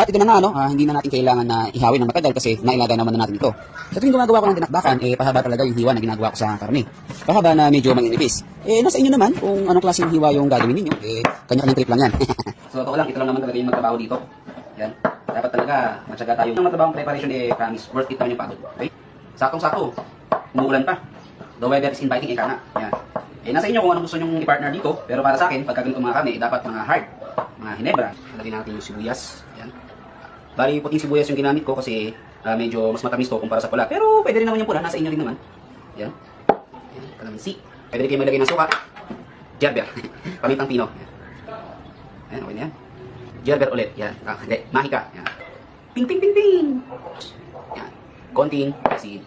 At ito na nga, hindi na natin kailangan na ihawin ng matagal kasi nailaga naman na natin ito. Sa tuwing gumagawa ko ng dinakdakan, pahaba talaga yung hiwa na ginagawa ko sa karne. Pahaba na medyo manginipis. Nasa inyo naman kung anong klaseng hiwa yung gagawin ninyo. Kanya-kanyang trip lang yan. So, ito lang, ito lang naman talaga yung magtrabaho dito. Yan. Dapat talaga matyaga tayo. Yung matrabahong preparation, promise, worth it naman yung pagod. Okay? Sakong-sako. Umuulan pa. The weather is inviting, ika nga. Yan. Nasa inyo kung anong gusto nyong i-partner dito. Pero para sa akin, pagka ganito mga karne, dapat mga hard. Mga hinebra. Lagyan natin yung sibuyas. Yan. Bali, puting sibuyas yung ginamit ko kasi medyo mas matamis to kumpara sa pula. Pero pwede rin naman yung pula, nasa inyo rin naman. Yan. Yan, kalamansi. Pwede rin kayo maglagay ng suka. Gerber. Pamintang pino. Yan, okay na yan. Gerber ulit. Yan. Hindi, mahika. Yan. Ping, ping, ping, ping. Yan. Konting asin.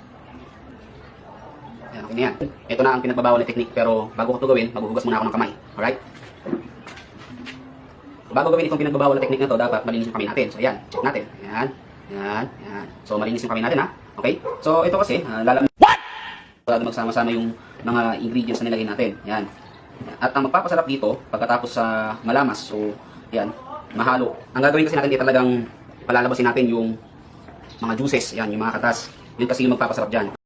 Yan, okay na yan. Ito na ang pinagbabawal na technique. Pero bago ko ito gawin, maghuhugas muna ako ng kamay. Alright? Bago gawin itong pinagbabawal na technique na to, dapat malinis yung kamay natin. So, ayan. Check natin. Ayan. Ayan. Ayan. So, malinis yung kamay natin, ha? Okay? So, ito kasi, What? Magsama-sama yung mga ingredients na nilagay natin. Ayan. At ang magpapasarap dito, pagkatapos sa malamas, so, ayan, mahalo. Ang gagawin kasi natin dito talagang palalabasin natin yung mga juices, ayan, yung mga katas. Yun kasi yung magpapasarap dyan.